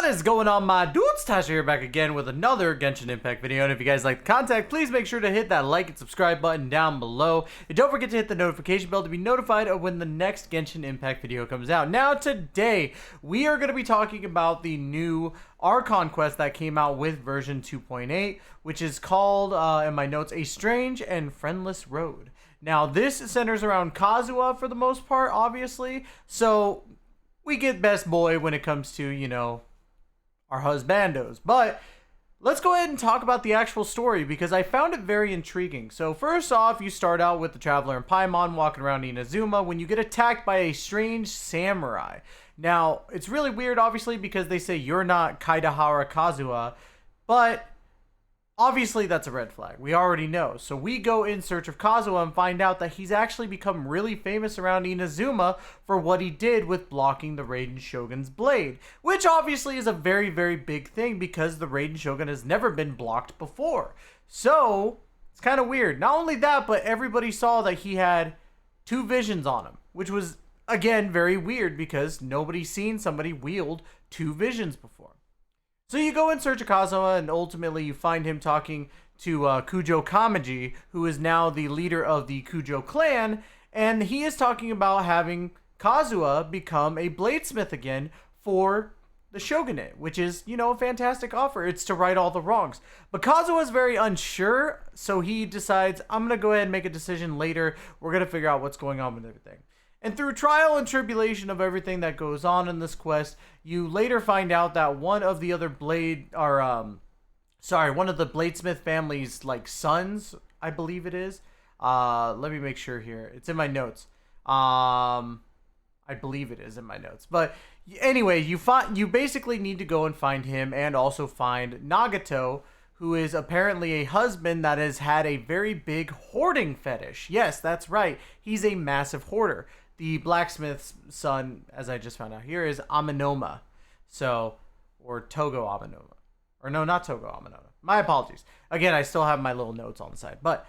What is going on, my dudes? Tystra here, back again with another Genshin Impact video. And if you guys like the content, please make sure to hit that like and subscribe button down below. And don't forget to hit the notification bell to be notified of when the next Genshin Impact video comes out. Now, today, we are going to be talking about the new Archon Quest that came out with version 2.8, which is called, in my notes, A Strange and Friendless Road. Now, this centers around Kazuha for the most part, obviously. So we get best boy when it comes to, you know, our husbandos. But let's go ahead and talk about the actual story because I found it very intriguing. So first off, you start out with the Traveler and Paimon walking around Inazuma when you get attacked by a strange samurai. Now, it's really weird, obviously, because they say you're not Kaidahara Kazuha, but obviously that's a red flag. We already know. So we go in search of Kazuha and find out that he's actually become really famous around Inazuma for what he did with blocking the Raiden Shogun's blade, which obviously is a very, very big thing because the Raiden Shogun has never been blocked before. So it's kind of weird. Not only that, but everybody saw that he had two visions on him, which was, again, very weird because nobody's seen somebody wield two visions before. So you go in search of Kazuha, and ultimately you find him talking to Kujo Kamaji, who is now the leader of the Kujo clan, and he is talking about having Kazuha become a bladesmith again for the shogunate, which is, you know, a fantastic offer. It's to right all the wrongs. But Kazuha is very unsure, so he decides, I'm going to go ahead and make a decision later. We're going to figure out what's going on with everything. And through trial and tribulation of everything that goes on in this quest, you later find out that one of the other one of the bladesmith family's like sons, I believe it is. Let me make sure here. It's in my notes. I believe it is in my notes. But anyway, you basically need to go and find him and also find Nagato, who is apparently a husband that has had a very big hoarding fetish. Yes, that's right. He's a massive hoarder. The blacksmith's son, as I just found out here, is Aminoma. So, or Togo Aminoma. Or no, not Togo Aminoma. My apologies. Again, I still have my little notes on the side. But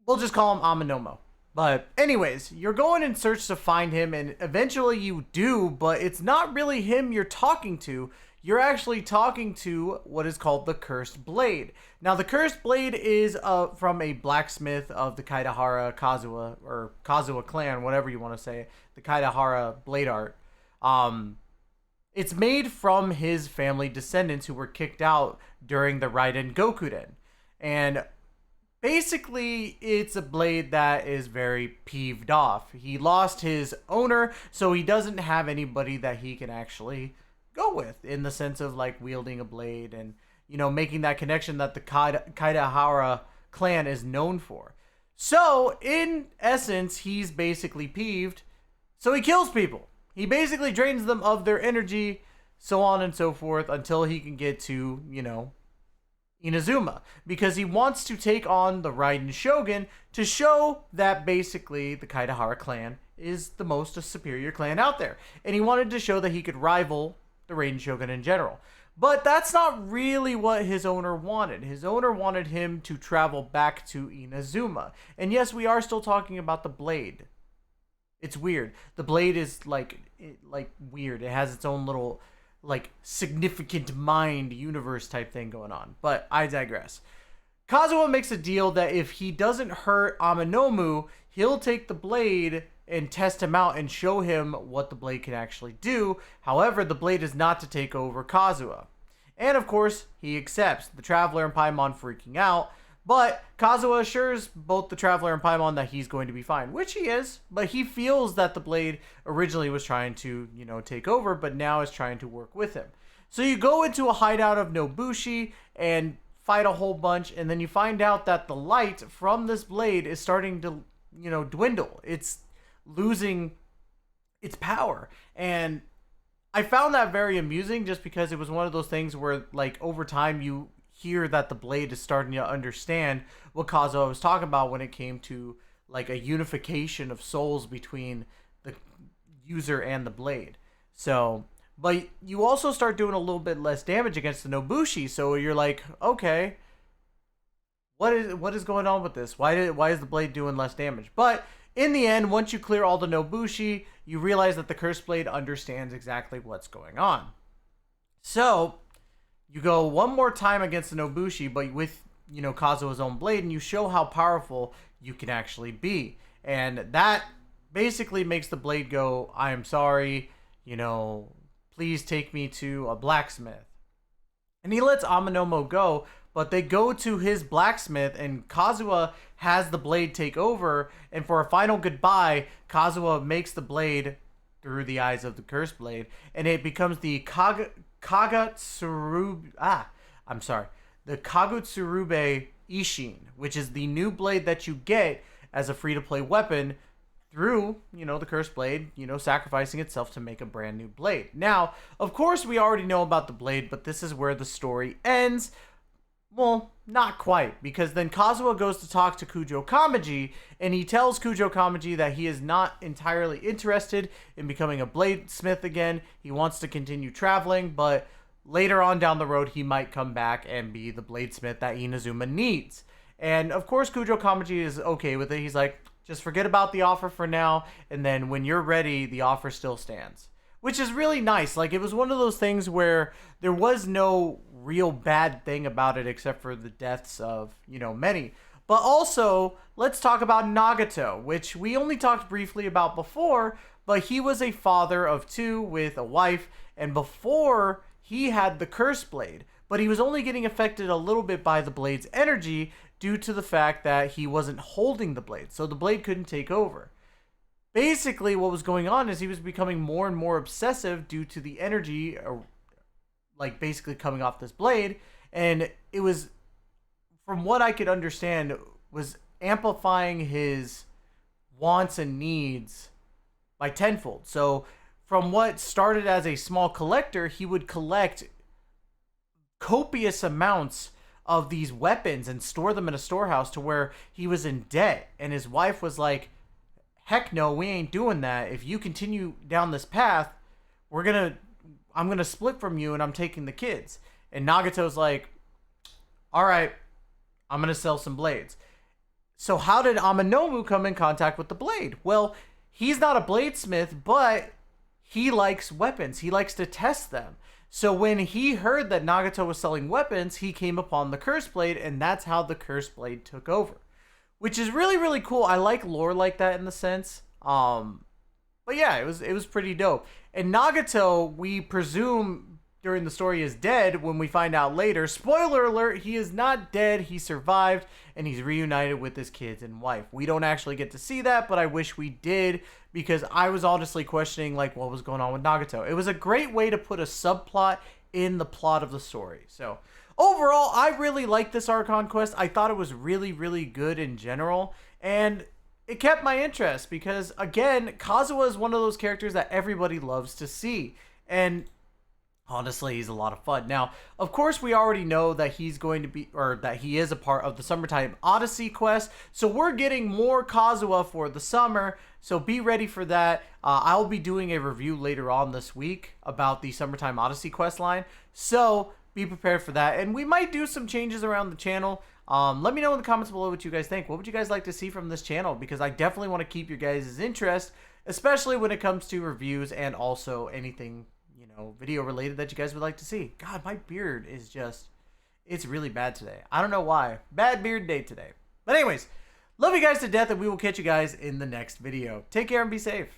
we'll just call him Aminomo. But anyways, you're going in search to find him, and eventually you do, but it's not really him you're talking to. You're actually talking to what is called the Cursed Blade. Now, the Cursed Blade is from a blacksmith of the Kaidahara Kazuha, or Kazuha clan, whatever you want to say, the Kaidahara blade art. It's made from his family descendants who were kicked out during the Raiden Gokuden. And basically, it's a blade that is very peeved off. He lost his owner, so he doesn't have anybody that he can actually go with in the sense of like wielding a blade and, you know, making that connection that the Kaidahara clan is known for. So in essence, he's basically peeved, so he kills people. He basically drains them of their energy, so on and so forth, until he can get to, you know, Inazuma, because he wants to take on the Raiden Shogun to show that basically the Kaidahara clan is the most superior clan out there, and he wanted to show that he could rival the Raiden Shogun in general. But that's not really what his owner wanted. His owner wanted him to travel back to Inazuma. And yes, we are still talking about the blade. It's weird. The blade is like weird. It has its own little like significant mind universe type thing going on. But I digress. Kazuha makes a deal that if he doesn't hurt Aminomu, he'll take the blade and test him out and show him what the blade can actually do. However, the blade is not to take over Kazuha. And of course, he accepts, the Traveler and Paimon freaking out, but Kazuha assures both the Traveler and Paimon that he's going to be fine, which he is, but he feels that the blade originally was trying to, you know, take over, but now is trying to work with him. So you go into a hideout of Nobushi and fight a whole bunch, and then you find out that the light from this blade is starting to, you know, dwindle. It's losing its power, and I found that very amusing just because it was one of those things where, like, over time you hear that the blade is starting to understand what Kazuha was talking about when it came to like a unification of souls between the user and the blade. So, but you also start doing a little bit less damage against the Nobushi, so you're like, okay, what is going on with this? Why is the blade doing less damage? But in the end, once you clear all the Nobushi, you realize that the Cursed Blade understands exactly what's going on. So you go one more time against the Nobushi, but with, Kazuha's own blade, and you show how powerful you can actually be. And that basically makes the blade go, I am sorry, please take me to a blacksmith. And he lets Amanomo go, but they go to his blacksmith, and Kazuha has the blade take over. And for a final goodbye, Kazuha makes the blade through the eyes of the cursed blade, and it becomes the Kagutsurube. The Kagutsurube Ishin, which is the new blade that you get as a free-to-play weapon through, the cursed blade, sacrificing itself to make a brand new blade. Now, of course, we already know about the blade, but this is where the story ends. Well, not quite, because then Kazuha goes to talk to Kujo Kamaji, and he tells Kujo Kamaji that he is not entirely interested in becoming a bladesmith again. He wants to continue traveling, but later on down the road, he might come back and be the bladesmith that Inazuma needs. And of course, Kujo Kamaji is okay with it. He's like, just forget about the offer for now, and then when you're ready, the offer still stands. Which is really nice. Like, it was one of those things where there was no real bad thing about it except for the deaths of, many. But also, let's talk about Nagato, which we only talked briefly about before, but he was a father of 2 with a wife, and before he had the Curse Blade, but he was only getting affected a little bit by the blade's energy due to the fact that he wasn't holding the blade, so the blade couldn't take over. Basically, what was going on is he was becoming more and more obsessive due to the energy, basically coming off this blade, and it was, from what I could understand, was amplifying his wants and needs by tenfold. So from what started as a small collector, he would collect copious amounts of these weapons and store them in a storehouse to where he was in debt. And his wife was like, heck no, we ain't doing that. If you continue down this path, I'm gonna split from you and I'm taking the kids. And Nagato's like, all right, I'm gonna sell some blades. So how did Amanomu come in contact with the blade? Well, he's not a bladesmith, but he likes weapons. He likes to test them. So when he heard that Nagato was selling weapons, he came upon the Curse Blade, and that's how the Curse Blade took over. Which is really, really cool. I like lore like that in the sense. But yeah, it was pretty dope. And Nagato, we presume during the story, is dead when we find out later. Spoiler alert, he is not dead. He survived, and he's reunited with his kids and wife. We don't actually get to see that, but I wish we did, because I was honestly questioning what was going on with Nagato. It was a great way to put a subplot in the plot of the story. So overall, I really liked this Archon Quest. I thought it was really, really good in general, and it kept my interest because, again, Kazuha is one of those characters that everybody loves to see, and honestly, he's a lot of fun. Now, of course, we already know that he's going to be, or that he is a part of the Summertime Odyssey quest, so we're getting more Kazuha for the summer, so be ready for that. I'll be doing a review later on this week about the Summertime Odyssey quest line, so be prepared for that, and we might do some changes around the channel. Let me know in the comments below what you guys think. What would you guys like to see from this channel? Because I definitely want to keep your guys' interest, especially when it comes to reviews and also anything, video related that you guys would like to see. God, my beard is just, it's really bad today. I don't know why. Bad beard day today. But anyways, love you guys to death, and we will catch you guys in the next video. Take care and be safe.